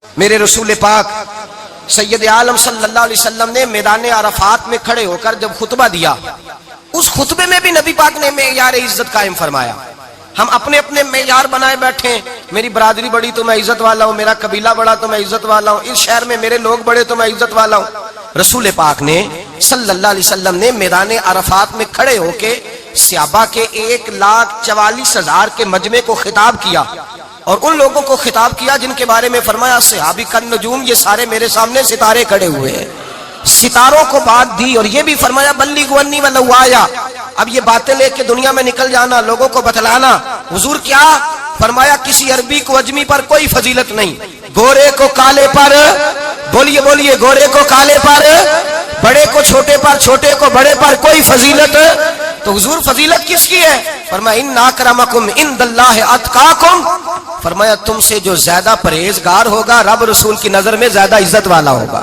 میرے رسول پاک سید عالم صلی اللہ علیہ وسلم نے میدان عرفات میں کھڑے ہو کر جب خطبہ دیا، اس خطبے میں بھی نبی پاک نے معیار عزت قائم فرمایا۔ ہم اپنے اپنے معیار بنائے بیٹھے ہیں، میری برادری بڑی تو میں عزت والا ہوں، میرا قبیلہ بڑا تو میں عزت والا ہوں، اس شہر میں میرے لوگ بڑے تو میں عزت والا ہوں۔ رسول پاک نے صلی اللہ علیہ وسلم نے میدان عرفات میں کھڑے ہو کے صحابہ کے 1,44,000 کے مجمع کو خطاب کیا، اور ان لوگوں کو خطاب کیا جن کے بارے میں فرمایا صحابی کن نجوم، یہ سارے میرے سامنے ستارے کھڑے ہوئے ہیں۔ ستاروں کو بات دی اور یہ بھی فرمایا بلغوا عنی ولو آیا، اب یہ باتیں لے کے دنیا میں نکل جانا، لوگوں کو بتلانا۔ حضور کیا فرمایا؟ کسی عربی کو اجمی پر کوئی فضیلت نہیں، گورے کو کالے پر، بولیے بولیے، گورے کو کالے پر، بڑے کو چھوٹے پر، چھوٹے کو بڑے پر کوئی فضیلت۔ تو حضور فضیلت کس کی ہے؟ فرمایا ان اکرمکم عند اللہ اتقاکم، فرمایا تم سے جو زیادہ پرہیزگار ہوگا رب رسول کی نظر میں زیادہ عزت والا ہوگا۔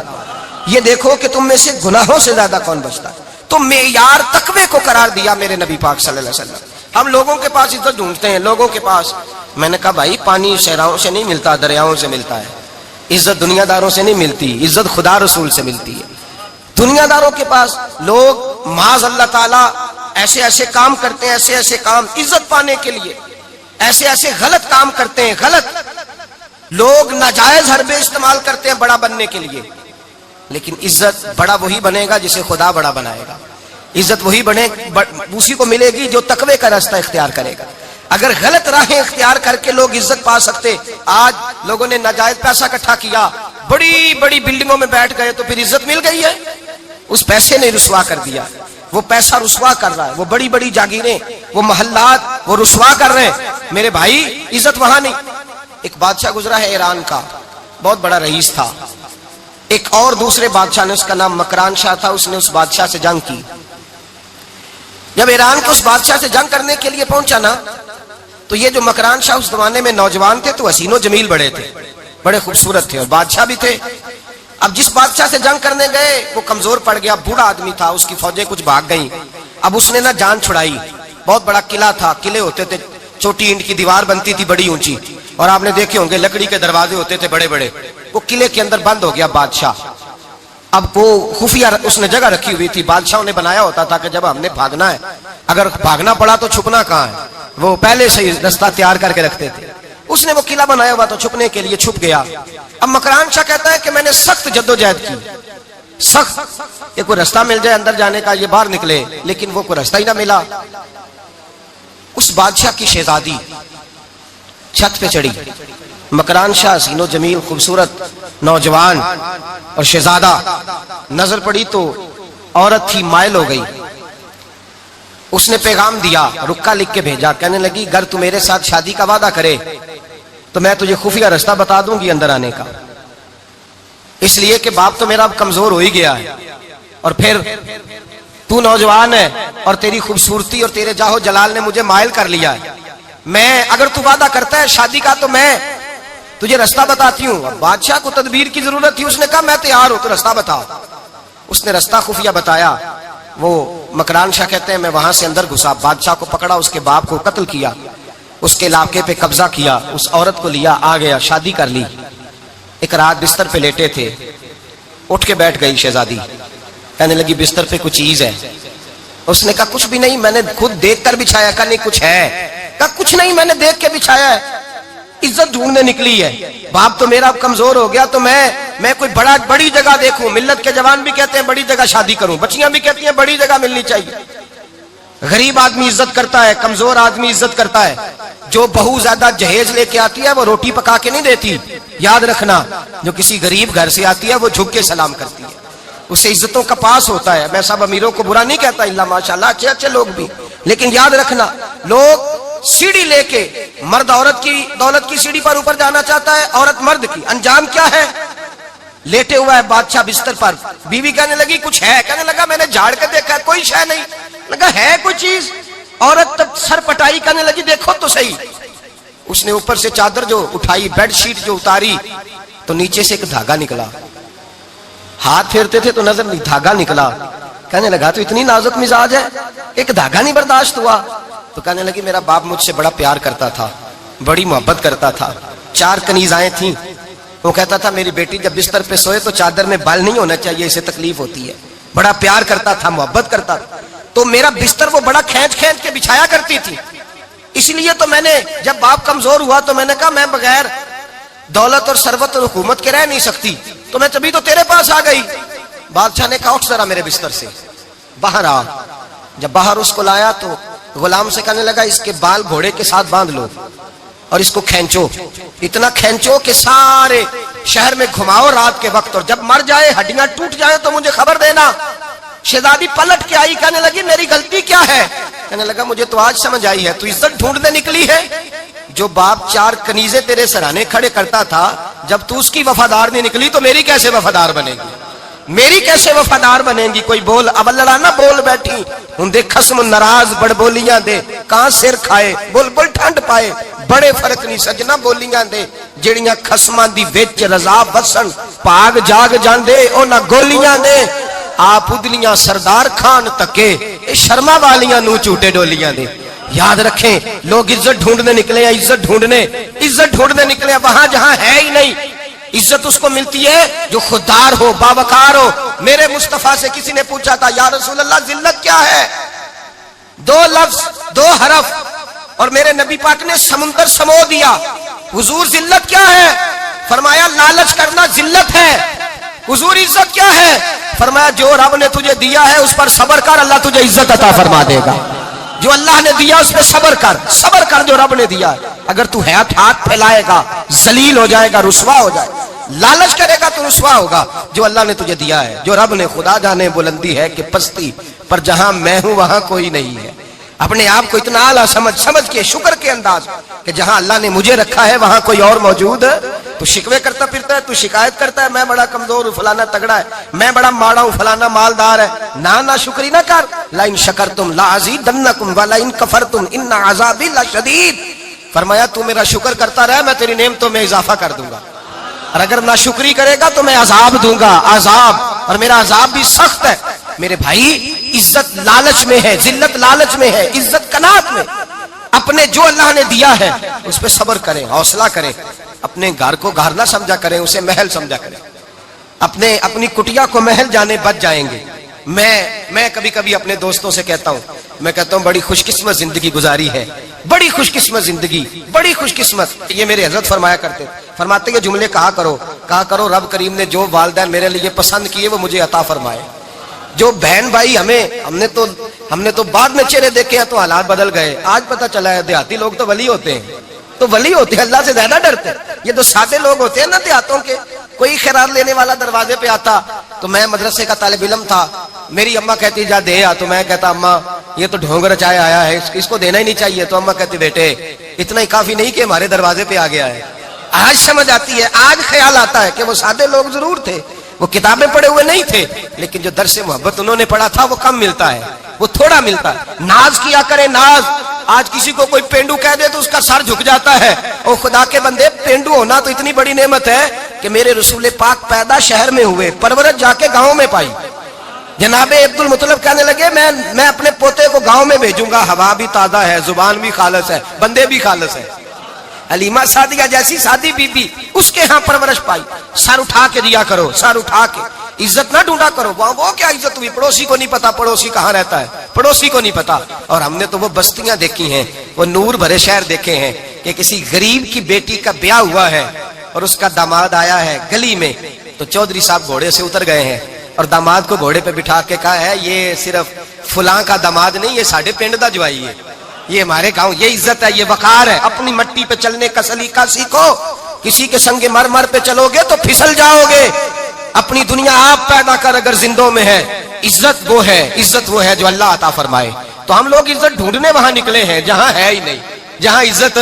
یہ دیکھو کہ تم میں سے گناہوں سے زیادہ کون بچتا ہے۔ تو معیار تقوی کو قرار دیا میرے نبی پاک صلی اللہ علیہ وسلم۔ ہم لوگوں کے پاس عزت ڈھونڈتے ہیں، لوگوں کے پاس، میں نے کہا بھائی پانی صحراؤں سے نہیں ملتا، دریاؤں سے ملتا ہے۔ عزت دنیا داروں سے نہیں ملتی، عزت خدا رسول سے ملتی ہے۔ دنیا داروں کے پاس لوگ معاذ اللہ تعالیٰ ایسے ایسے کام کرتے ہیں، ایسے ایسے کام عزت پانے کے لیے، ایسے ایسے غلط کام کرتے ہیں، غلط لوگ ناجائز حربے استعمال کرتے ہیں بڑا بننے کے لیے، لیکن عزت بڑا وہی بنے گا جسے خدا بڑا بنائے گا۔ عزت وہی بنے، اسی کو ملے گی جو تقوی کا راستہ اختیار کرے گا۔ اگر غلط راہیں اختیار کر کے لوگ عزت پا سکتے، آج لوگوں نے ناجائز پیسہ اکٹھا کیا، بڑی بڑی بلڈنگوں میں بیٹھ گئے تو پھر عزت مل گئی ہے؟ اس پیسے نے رسوا کر دیا، وہ پیسہ رسوا کر رہا ہے، وہ بڑی بڑی جاگیریں، وہ محلات وہ رسوا کر رہے ہیں۔ میرے بھائی عزت وہاں نہیں۔ ایک بادشاہ گزرا ہے ایران کا، بہت بڑا رئیس تھا۔ ایک اور دوسرے بادشاہ نے، اس کا نام مکران شاہ تھا، اس نے اس بادشاہ سے جنگ کی۔ جب ایران کو اس بادشاہ سے جنگ کرنے کے لیے پہنچا نا، تو یہ جو مکران شاہ اس زمانے میں نوجوان تھے تو حسین و جمیل بڑے تھے، بڑے خوبصورت تھے، اور بادشاہ بھی تھے۔ اب جس بادشاہ سے جنگ کرنے گئے وہ کمزور پڑ گیا، بوڑھا آدمی تھا، اس کی فوجیں کچھ بھاگ گئیں۔ اب اس نے نا جان چھڑائی، بہت بڑا قلعہ تھا، قلعے ہوتے تھے، چھوٹی اینٹ کی دیوار بنتی تھی بڑی اونچی، اور آپ نے دیکھے ہوں گے لکڑی کے دروازے ہوتے تھے بڑے بڑے۔ وہ قلعے کے اندر بند ہو گیا بادشاہ۔ اب وہ خفیہ اس نے جگہ رکھی ہوئی تھی، بادشاہوں نے بنایا ہوتا تھا کہ جب ہم نے بھاگنا ہے، اگر بھاگنا پڑا تو چھپنا کہاں ہے، وہ پہلے سے رستہ تیار کر کے رکھتے تھے۔ اس نے وہ قلعہ بنایا ہوا تو چھپنے کے لیے چھپ گیا۔ اب مکران شاہ کہتا ہے کہ میں نے سخت جدوجہد کی، سخت، کہ کوئی رستہ مل جائے اندر جانے کا، یہ باہر نکلے، لیکن وہ کوئی رستہ ہی نہ ملا۔ اس بادشاہ کی شہزادی چھت پہ چڑھی، مکران شاہ حسین و جمیل خوبصورت نوجوان اور شہزادہ، نظر پڑی تو عورت تھی، مائل ہو گئی۔ اس نے پیغام دیا، رکا لکھ کے بھیجا، کہنے لگی اگر تو میرے ساتھ شادی کا وعدہ کرے تو میں تجھے خفیہ رستہ بتا دوں گی اندر آنے کا، اس لیے کہ باپ تو میرا اب کمزور ہو ہی گیا ہے، اور پھر تو نوجوان ہے اور تیری خوبصورتی اور تیرے جاہو جلال نے مجھے مائل کر لیا ہے، میں اگر تو وعدہ کرتا ہے شادی کا تو میں تجھے رستہ بتاتی ہوں۔ بادشاہ کو تدبیر کی ضرورت تھی، اس نے کہا میں تیار ہوں، تو رستہ بتا۔ اس نے رستہ خفیہ بتایا۔ وہ مکران شاہ کہتے ہیں میں وہاں سے اندر گھسا، بادشاہ کو پکڑا، اس کے باپ کو قتل کیا، اس کے علاقے پہ قبضہ کیا، اس عورت کو لیا، آ گیا، شادی کر لی۔ ایک رات بستر پہ لیٹے تھے، اٹھ کے بیٹھ گئی شہزادی، کہنے لگی بستر پہ کچھ چیز ہے۔ اس نے کہا کچھ بھی نہیں، میں نے خود دیکھ کر بچھایا۔ کہا نہیں کچھ ہے۔ کہا کچھ نہیں، میں نے دیکھ کے بچھایا ہے، عزت ڈھونڈنے نکلی ہے، باپ تو میرا کمزور ہو گیا تو میں کوئی بڑی جگہ دیکھوں، ملت کے جوان بھی کہتے ہیں بڑی جگہ شادی کروں، بچیاں بھی کہتی ہیں بڑی جگہ ملنی چاہیے۔ غریب آدمی عزت کرتا ہے، کمزور آدمی عزت کرتا ہے۔ جو بہو زیادہ جہیز لے کے آتی ہے وہ روٹی پکا کے نہیں دیتی، یاد رکھنا، جو کسی غریب گھر سے آتی ہے وہ جھک کے سلام کرتی ہے، اس سے عزتوں کا پاس ہوتا ہے۔ میں سب امیروں کو برا نہیں کہتا، اللہ ماشاءاللہ اچھے اچھے لوگ بھی، لیکن یاد رکھنا لوگ سیڑھی لے کے، مرد عورت کی دولت کی سیڑھی پر اوپر جانا چاہتا ہے، عورت مرد کی، انجام کیا ہے؟ لیٹے ہوا ہے بادشاہ بستر پر، بیوی کہنے لگی کچھ ہے، کہنے لگا میں نے جھاڑ کے دیکھا کوئی شے نہیں، لگا ہے کوئی چیز، عورت تب سر پٹائی، کہنے لگی دیکھو تو صحیح۔ اس نے اوپر سے چادر جو اٹھائی، بیڈ شیٹ جو اتاری، تو نیچے سے ایک دھاگا نکلا، ہاتھ پھیرتے تھے تو نظر نہیں، دھاگا نکلا۔ کہنے لگا تو اتنی نازک مزاج ہے، ایک دھاگا نہیں برداشت ہوا؟ تو کہنے لگی میرا باپ مجھ سے بڑا پیار کرتا تھا، بڑی محبت کرتا تھا، 4 کنیزائیں تھیں، وہ کہتا تھا میری بیٹی جب بستر پہ سوئے تو چادر میں بال نہیں ہونا چاہیے، اسے تکلیف ہوتی ہے. بڑا پیار کرتا تھا، محبت کرتا تھا، تو میرا بستر وہ بڑا کھینچ کھینچ کے بچھایا کرتی تھی. اس لیے تو میں نے جب باپ کمزور ہوا تو میں نے کہا میں بغیر دولت اور ثروت اور حکومت کے رہ نہیں سکتی، تو میں تبھی تو تیرے پاس آ گئی. بادشاہ نے کہا اٹھ ذرا میرے بستر سے، باہر آ. جب باہر اس کو لایا تو غلام سے کہنے لگا اس کے بال گھوڑے کے ساتھ باندھ لو اور اس کو کھینچو، اتنا کھینچو کہ سارے شہر میں گھماؤ رات کے وقت، اور جب مر جائے ہڈیاں ٹوٹ جائیں تو مجھے خبر دینا. شہزادی پلٹ کے آئی، کہنے لگی میری غلطی کیا ہے؟ کہنے لگا مجھے تو آج سمجھ آئی ہے، تو عزت ڈھونڈنے نکلی ہے. جو باپ 4 کنیزیں تیرے سرانے کھڑے کرتا تھا، جب تو اس کی وفادار نہیں نکلی تو میری کیسے وفادار بنے گی؟ میری کیسے وفادار بنے گی؟ کوئی بول اب لڑانا بول بیٹھی ہوں دے خصم ناراض بڑ بولیاں دے، کہاں سر کھائے بول بول ٹھنڈ پائے. بڑے فرق نہیں سجنا بولیاں دے جڑیاں خصماں دی وچ رضا وسن، پاگ جاگ جاندے او نہ گولیاں دے. آپ ادلیاں سردار خان تکے اے شرما والیاں نو چوٹے ڈولیاں دے. یاد رکھیں لوگ عزت ڈھونڈنے نکلے ہیں، عزت ڈھونڈنے نکلے ہیں وہاں جہاں ہے ہی نہیں. عزت اس کو ملتی ہے جو خوددار ہو، باوقار ہو. میرے مصطفیٰ سے کسی نے پوچھا تھا یا رسول اللہ ذلت کیا ہے؟ 2 لفظ 2 حرف اور میرے نبی پاک نے سمندر سمو دیا. حضور ذلت کیا ہے؟ فرمایا لالچ کرنا ذلت ہے. حضور عزت کیا ہے؟ فرمایا جو رب نے تجھے دیا ہے اس پر صبر کر، اللہ تجھے عزت عطا فرما دے گا. جو اللہ نے دیا اس پہ صبر کر جو رب نے دیا. اگر تو ہاتھ پھیلائے گا ذلیل ہو جائے گا، رسوا ہو جائے گا. لالچ کرے گا تو رسوا ہوگا. جو اللہ نے تجھے دیا ہے، جو رب نے، خدا جانے بلندی ہے کہ پستی، پر جہاں میں ہوں وہاں کوئی نہیں ہے. اپنے آپ کو اتنا اعلیٰ سمجھ کے شکر کے انداز کہ جہاں اللہ نے مجھے رکھا ہے وہاں کوئی اور موجود ہے. تو شکوے کرتا پھرتا ہے، تو شکایت کرتا ہے میں بڑا کمزور ہوں، فلانا تگڑا ہے، میں بڑا ماڑا ہوں، فلانا مالدار ہے. نا شکری نہ کر. لئن شکرتم لازیدنکم ولئن کفرتم ان عذابی لشدید. فرمایا تو میرا شکر کرتا رہے، میں تیری نعمتوں میں اضافہ کر دوں گا، اور اگر ناشکری کرے گا تو میں عذاب دوں گا، عذاب، اور میرا عذاب بھی سخت ہے. میرے بھائی عزت لالچ میں ہے، ذلت لالچ میں ہے، عزت قناعت میں. اپنے جو اللہ نے دیا ہے اس پہ صبر کریں، حوصلہ کریں. اپنے گھر کو گھر نہ سمجھا کریں، اسے محل سمجھا کریں. اپنی کٹیا کو محل جانے بچ جائیں گے. میں کبھی کبھی اپنے دوستوں سے کہتا ہوں بڑی خوش قسمت زندگی گزاری ہے، بڑی خوش قسمت زندگی، بڑی خوش قسمت. یہ میرے حضرت فرماتے کہ جملے کہا کرو رب کریم نے جو والدین میرے لیے پسند کیے وہ مجھے عطا فرمائے. جو بہن بھائی ہم نے تو بعد میں چہرے دیکھے ہیں تو حالات بدل گئے. آج پتہ چلا ہے دیہاتی لوگ تو ولی ہوتے ہیں، اللہ سے زیادہ ڈرتے ہیں. یہ تو سادے لوگ ہوتے ہیں نا دیہاتوں کے. کوئی خیرات لینے والا دروازے پہ آتا تو میں مدرسے کا طالب علم تھا، میری اماں کہتی جا دے آ، تو میں کہتا اماں یہ تو ڈھونگ رچایا آیا ہے، اس کو دینا ہی نہیں چاہیے. تو اماں کہتی بیٹے اتنا ہی کافی نہیں کہ ہمارے دروازے پہ آ گیا ہے. آج سمجھ آتی ہے، آج خیال آتا ہے کہ وہ سادے لوگ ضرور تھے، وہ کتابیں پڑھے ہوئے نہیں تھے، لیکن جو درس محبت انہوں نے پڑھا تھا وہ کم ملتا ہے، وہ تھوڑا ملتا ہے. ناز کیا کرے ناز. آج کسی کو کوئی پینڈو کہہ دے تو اس کا سر جھک جاتا ہے. اور خدا کے بندے پینڈو ہونا تو اتنی بڑی نعمت ہے کہ میرے رسول پاک پیدا شہر میں ہوئے، پرورش جا کے گاؤں میں پائی. جناب عبد المطلب کہنے لگے میں اپنے پوتے کو گاؤں میں بھیجوں گا، ہوا بھی تازہ ہے، زبان بھی خالص ہے، بندے بھی خالص ہے. حلیمہ سعدیہ جیسی سادی بی بی اس کے ہاں پرورش پائی. سر اٹھا کے دیا کرو، سر اٹھا کے. عزت نہ ڈھونڈا کرو. وہ کیا عزت ہوئی؟ پڑوسی کو نہیں پتا پڑوسی کہاں رہتا ہے، پڑوسی کو نہیں پتا. اور ہم نے تو وہ بستیاں دیکھی ہیں، وہ نور بھرے شہر دیکھے ہیں کہ کسی غریب کی بیٹی کا بیاہ ہوا ہے اور اس کا داماد آیا ہے گلی میں، تو چودھری صاحب گھوڑے سے اتر گئے ہیں اور داماد کو گھوڑے پہ بٹھا کے کہا ہے یہ صرف فلاں کا داماد نہیں، یہ ساڑھے پنڈ دا جوائی ہے، یہ ہمارے گاؤں. یہ عزت ہے، یہ وقار ہے. اپنی مٹی پہ چلنے کا سلیقہ سیکھو. کسی کے سنگ مر پہ چلو گے تو پھسل جاؤ گے. اپنی دنیا آپ پیدا کر اگر زندوں میں ہے. عزت وہ ہے جو اللہ عطا فرمائے. تو ہم لوگ عزت ڈھونڈنے وہاں نکلے ہیں جہاں ہے ہی نہیں، جہاں عزت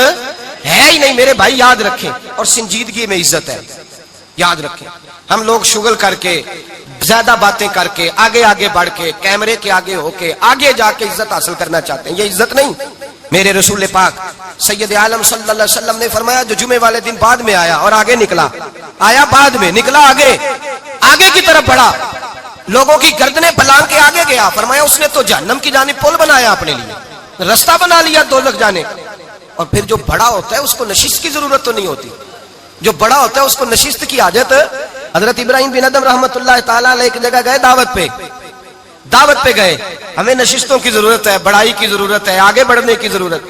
ہے ہی نہیں. میرے بھائی یاد رکھیں، اور سنجیدگی میں عزت ہے. یاد رکھیں، ہم لوگ شغل کر کے، زیادہ باتیں کر کے، آگے بڑھ کے، کیمرے کے آگے ہو کے، آگے جا کے عزت حاصل کرنا چاہتے ہیں. یہ عزت نہیں. میرے رسول پاک سید عالم صلی اللہ علیہ وسلم نے فرمایا جو جمعے والے دن بعد میں آیا اور آگے نکلا، آیا بعد میں، نکلا آگے کی طرف بڑھا، لوگوں کی گردنیں پلانگ کے آگے گیا. فرمایا اس نے تو جہنم کی جانب پل بنایا، اپنے لیے رستہ بنا لیا دوزخ جانے. اور پھر جو بڑا ہوتا ہے اس کو نشست کی ضرورت تو نہیں ہوتی. جو بڑا ہوتا ہے اس کو نشست کی عادت. حضرت ابراہیم بن ادم رحمت اللہ تعالیٰ علیہ ایک جگہ گئے دعوت پہ گئے. ہمیں نشستوں کی ضرورت ہے, بڑائی کی ضرورت ہے, آگے بڑھنے کی ضرورت.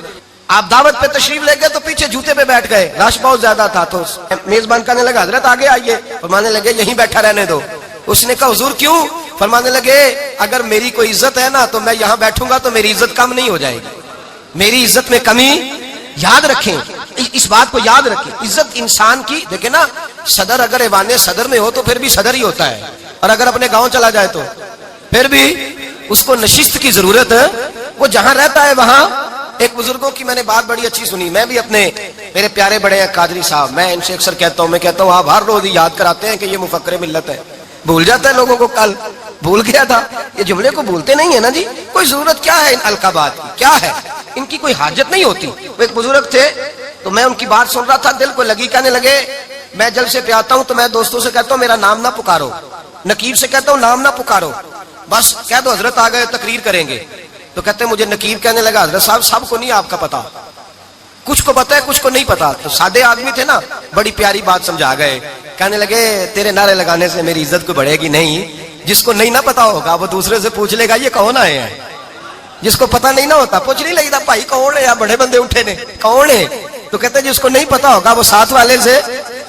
آپ دعوت پہ تشریف لے گئے تو پیچھے جوتے پہ بیٹھ گئے, رش بہت زیادہ تھا. تو میزبان کہنے لگا حضرت آگے آئیے. فرمانے لگے یہیں بیٹھا رہنے دو. اس نے کہا حضور کیوں؟ فرمانے لگے اگر میری کوئی عزت ہے نا تو میں یہاں بیٹھوں گا تو میری عزت کم نہیں ہو جائے گی, میری عزت میں کمی. یاد رکھیں, اس بات کو یاد رکھیں. عزت انسان کی, دیکھیں نا, صدر اگر ایوان صدر میں ہو تو پھر بھی صدر ہی ہوتا ہے, اور اگر اپنے گاؤں چلا جائے تو پھر بھی اس کو نشست کی ضرورت ہے. وہ جہاں رہتا ہے وہاں. ایک بزرگوں کی میں نے بات بڑی اچھی سنی. میں بھی اپنے میرے پیارے بڑے ہیں قادری صاحب, میں ان سے اکثر کہتا ہوں آپ ہر روز یاد کراتے ہیں کہ یہ مفکر ملت ہے. بھول جاتا ہے لوگوں کو, کل بھول گیا تھا. یہ جملے کو بھولتے نہیں ہے نا جی. کوئی ضرورت کیا ہے ان القابات کی, کیا ہے ان کی, کوئی حاجت نہیں ہوتی. وہ ایک بزرگ تھے تو میں ان کی بات سن رہا تھا, دل کو لگی. کہنے لگے میں جل سے پہ آتا ہوں تو میں دوستوں سے کہتا ہوں میرا نام نہ پکارو, نقیب سے کہتا ہوں نام نہ پکارو, بس کہہ دو حضرت آ گئے تقریر کریں گے. تو کہتے ہیں مجھے نقیب کہنے لگا حضرت صاحب سب کو نہیں آپ کا پتا, کچھ کو پتا ہے کچھ کو نہیں پتا. تو سادے آدمی تھے نا, بڑی پیاری بات سمجھا گئے. کہنے لگے تیرے نعرے لگانے سے میری عزت کو بڑھے گی نہیں. جس کو نہیں نہ پتا ہوگا وہ دوسرے سے پوچھ لے گا یہ کون آئے ہیں. جس کو پتا نہیں نہ ہوتا پوچھ نہیں لگتا بھائی کون ہے, یا بڑے بندے اٹھے نے کون ہے. تو کہتے ہیں جس کو نہیں پتا ہوگا وہ ساتھ والے سے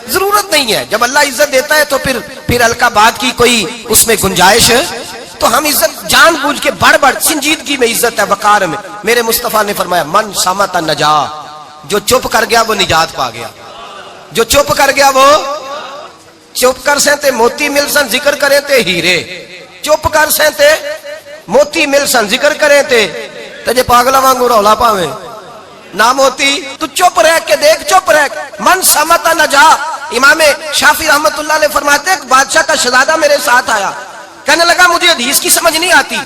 ضرورت نہیں ہے. جب اللہ عزت دیتا ہے تو پھر القابات کی کوئی اس میں گنجائش. تو ہم عزت جان بوجھ کے بڑھ سنجیدگی میں عزت ہے, وقار میں. میرے مصطفیٰ نے فرمایا من صمت نجا, جو چپ کر گیا وہ نجات پا گیا. جو چپ کر گیا وہ چپ کر سے تے موتی مل سن ذکر کرے تے ہیرے. چپ کر سے تے موتی مل سن ذکر کرے تے پاگلا وانگو رولا پاویں نہ موتی. تو چپ رہ کے دیکھ, چپ رہ. من سمتا نجا. امام شافعی رحمت اللہ علیہ فرماتے ہیں ایک بادشاہ کا شہزادہ میرے ساتھ آیا, کہنے لگا مجھے حدیث کی سمجھ نہیں آتی,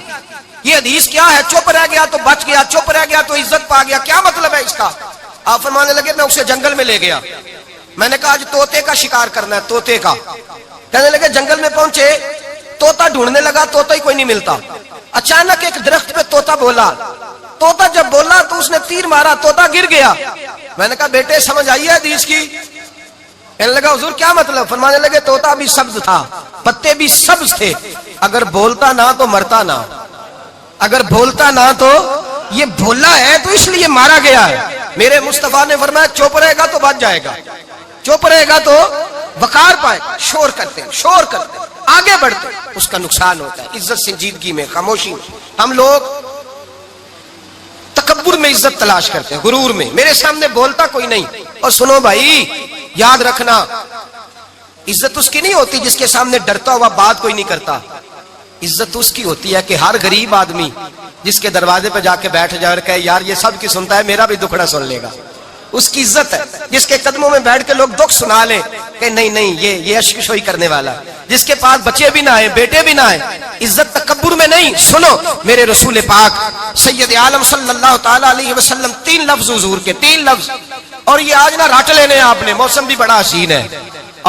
یہ حدیث کیا ہے, چپ رہ گیا تو بچ گیا, چپ رہ گیا تو عزت پا گیا, کیا مطلب ہے اس کا؟ آپ فرمانے لگے میں اسے جنگل میں لے گیا. میں نے کہا آج طوطے کا شکار کرنا ہے, طوطے کا. کہنے لگے جنگل میں پہنچے, طوطا ڈھونڈنے لگا, طوطا ہی کوئی نہیں ملتا. اچانک ایک درخت پہ طوطا بولا. طوطا جب بولا تو اس نے تیر مارا, طوطا گر گیا. میں نے کہا بیٹے سمجھ آئی ہے حدیث کی؟ کہنے لگا حضور کیا مطلب؟ فرمانے لگے طوطا بھی سبز تھا, پتے بھی سبز تھے, اگر بولتا نہ تو مرتا نہ, اگر بولتا نہ تو یہ بولا ہے تو اس لیے مارا گیا ہے. میرے مصطفیٰ نے فرمایا چپ رہے گا تو بچ جائے گا, چپ رہے گا تو وقار پائے. شور کرتے آگے بڑھتے اس کا نقصان ہوتا ہے. عزت سنجیدگی میں, خاموشی میں. ہم لوگ تکبر میں عزت تلاش کرتے ہیں, غرور میں. میرے سامنے بولتا کوئی نہیں. اور سنو بھائی یاد رکھنا, عزت اس کی نہیں ہوتی جس کے سامنے ڈرتا ہوا بات کوئی نہیں کرتا. عزت اس کی ہوتی ہے کہ ہر غریب آدمی جس کے دروازے پہ جا کے بیٹھ جائے اور کہے یار یہ سب کی سنتا ہے, میرا بھی دکھڑا سن لے گا, اس کی عزت ہے. جس کے قدموں میں بیٹھ کے لوگ دکھ سنا لیں کہ نہیں یہ اشکشوئی کرنے والا, جس کے پاس بچے بھی نہ آئے, بیٹے بھی نہ آئے. عزت تکبر میں نہیں. سنو میرے رسول پاک سید عالم صلی اللہ تعالی علیہ وسلم 3 لفظ حضور کے, 3 لفظ. اور یہ آج نہ رٹ لینے آپ نے, موسم بھی بڑا حسین ہے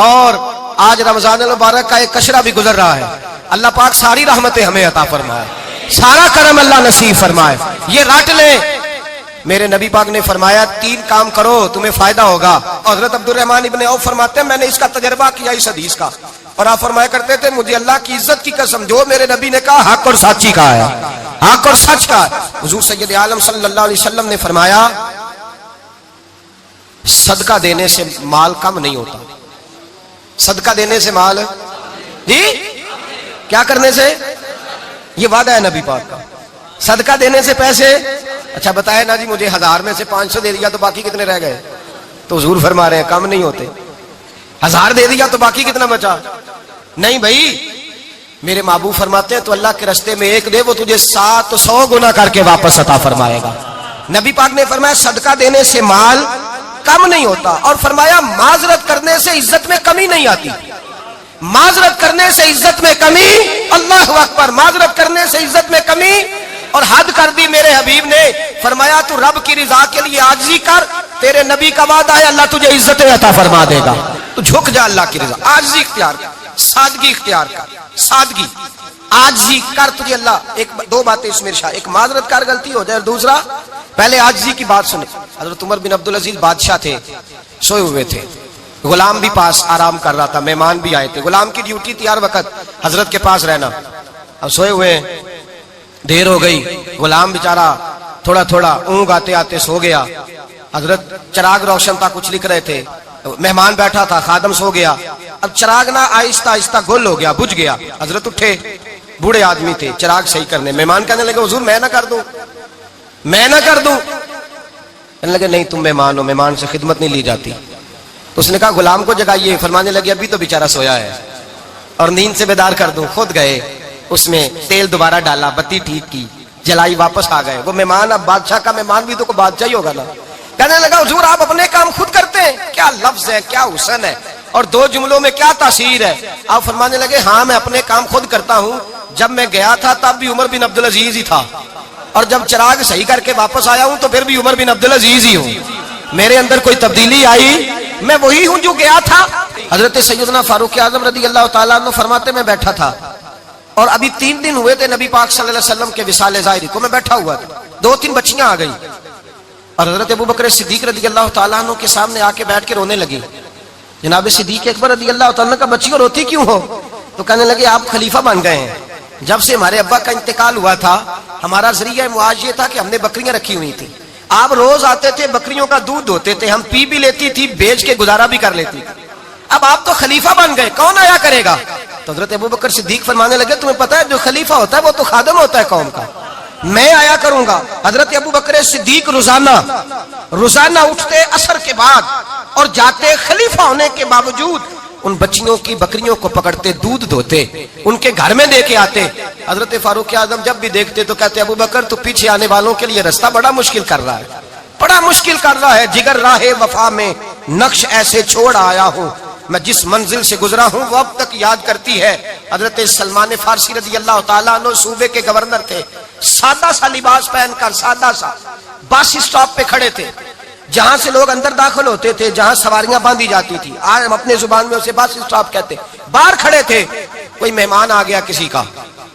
اور آج رمضان المبارک کا ایک کشرہ بھی گزر رہا ہے. اللہ پاک ساری رحمتیں ہمیں عطا فرمائے, سارا کرم اللہ نصیب فرمائے. یہ رٹ لیں. میرے نبی پاک نے فرمایا 3 کام کرو تمہیں فائدہ ہوگا. حضرت عبد الرحمن ابن عوف فرماتے ہیں میں نے اس کا تجربہ کیا اس حدیث کا, اور آپ فرمایا کرتے تھے مجھے اللہ کی عزت کی قسم جو میرے نبی نے کہا حق اور سچی کہا ہے, حق اور سچ کا. حضور سید عالم صلی اللہ علیہ وسلم نے فرمایا صدقہ دینے سے مال کم نہیں ہوتا. صدقہ دینے سے مال جی کیا کرنے سے, یہ وعدہ ہے نبی پاک کا. صدقہ دینے سے پیسے, اچھا بتائے نا جی مجھے 1000 میں سے 500 دے دیا تو باقی کتنے رہ گئے؟ تو حضور فرما رہے ہیں کم نہیں ہوتے. 1000 دے دیا تو باقی کتنا بچا؟ نہیں بھائی, میرے محبوب فرماتے ہیں تو اللہ کے راستے میں 1 دے وہ تجھے 700 گنا کر کے واپس عطا فرمائے گا. نبی پاک نے فرمایا صدقہ دینے سے مال کم نہیں ہوتا, اور فرمایا معذرت کرنے سے عزت میں کمی نہیں آتی. معذرت کرنے سے عزت میں کمی, اللہ اکبر, معذرت کرنے سے عزت میں کمی. اور حد کر دی میرے حبیب نے, فرمایا تو رب کی رضا کے لیے عاجزی کر, تیرے نبی کا وعدہ ہے اللہ تجھے عزت عطا فرما دے گا. تو جھک جا اللہ کی رضا, عاجزی اختیار کر, سادگی اختیار کر, سادگی عاجزی کر, تجھے اللہ. 2 باتیں اس میں ارشاد, ایک معذرت کر غلطی ہو جائے, اور دوسرا پہلے عاجزی کی بات سنے. حضرت عمر بن عبدالعزیز بادشاہ تھے, سوئے ہوئے تھے, غلام بھی پاس آرام کر رہا تھا, مہمان بھی آئے تھے. غلام کی ڈیوٹی تھی ہر وقت حضرت کے پاس رہنا. اب سوئے ہوئے, دیر ہو گئی, غلام بیچارہ تھوڑا تھوڑا اونگ آتے آتے سو گیا. حضرت چراغ روشن تھا, کچھ لکھ رہے تھے, مہمان بیٹھا تھا, خادم سو گیا. اب چراغ نہ آہستہ آہستہ گل ہو گیا, بجھ گیا. حضرت اٹھے, بوڑھے آدمی تھے, چراغ صحیح کرنے. مہمان کہنے لگے حضور میں نہ کر دوں, میں نہ کر دوں. کہنے لگے نہیں تم مہمان ہو, مہمان سے خدمت نہیں لی جاتی. تو اس نے کہا غلام کو جگائیے. فرمانے لگے ابھی تو بیچارہ سویا ہے اور نیند سے بیدار کر دوں. خود گئے, اس میں تیل دوبارہ ڈالا, بتی ٹھیک کی, جلائی, واپس آ گئے. وہ مہمان, اب بادشاہ کا مہمان بھی تو کوئی بادشاہ ہی ہوگا نا. کہنے لگا حضور آپ اپنے کام خود کرتے ہیں, کیا لفظ ہے, کیا حسن ہے, اور دو جملوں میں کیا تاثیر ہے. آپ فرمانے لگے ہاں میں اپنے کام خود کرتا ہوں. جب میں گیا تھا تب بھی عمر بن عبدالعزیز ہی تھا, اور جب چراغ صحیح کر کے واپس آیا ہوں تو پھر بھی عمر بن عبدالعزیز ہی ہوں. میرے اندر کوئی تبدیلی آئی, میں وہی ہوں جو گیا تھا. حضرت سیدنا فاروق اعظم رضی اللہ تعالیٰ عنہ فرماتے میں بیٹھا تھا, اور ابھی 3 دن ہوئے تھے نبی پاک صلی اللہ علیہ وسلم کے وصال ظاہری کو. میں بیٹھا ہوا تھا, 2-3 بچیاں آ گئی, اور حضرت ابوبکر صدیق رضی اللہ تعالیٰ عنہ کے سامنے آ کے بیٹھ کے رونے لگی. جناب صدیق اکبر رضی اللہ تعالیٰ عنہ کا بچیوں روتی کیوں ہو؟ تو کہنے لگے آپ خلیفہ بن گئے ہیں. جب سے ہمارے ابا کا انتقال ہوا تھا ہمارا ذریعہ معاش یہ تھا کہ ہم نے بکریاں رکھی ہوئی تھی. آپ روز آتے تھے, بکریوں کا دودھ دھوتے تھے, ہم پی بھی لیتی تھی, بیچ کے گزارا بھی کر لیتی تھی. اب آپ تو خلیفہ بن گئے, کون آیا کرے گا؟ تو حضرت ابوبکر صدیق فرمانے لگے تمہیں پتہ ہے جو خلیفہ ہوتا ہے وہ تو خادم ہوتا ہے قوم کا, میں آیا کروں گا. حضرت ابوبکر صدیق روزانہ اٹھتے عصر کے بعد اور جاتے, خلیفہ ہونے کے باوجود ان بچیوں کی بکریوں کو پکڑتے, دودھ دھوتے, ان کے گھر میں دے کے آتے. حضرت فاروق اعظم جب بھی دیکھتے تو کہتے ابوبکر تو پیچھے آنے والوں کے لیے راستہ بڑا مشکل کر رہا ہے, بڑا مشکل کر رہا ہے. جگر راہ وفا میں نقش ایسے چھوڑ آیا ہوں, میں جس منزل سے گزرا ہوں وہ اب تک یاد کرتی ہے. حضرت سلمان فارسی رضی اللہ تعالیٰ عنہ صوبے کے گورنر تھے, سادہ سا لباس پہن کر, سادہ سا, بس اسٹاپ پہ کھڑے تھے, جہاں سے لوگ اندر داخل ہوتے تھے, جہاں سواریاں باندھی جاتی تھی, آج ہم اپنے زبان میں اسے بس اسٹاپ کہتے. باہر کھڑے تھے, کوئی مہمان آ گیا کسی کا,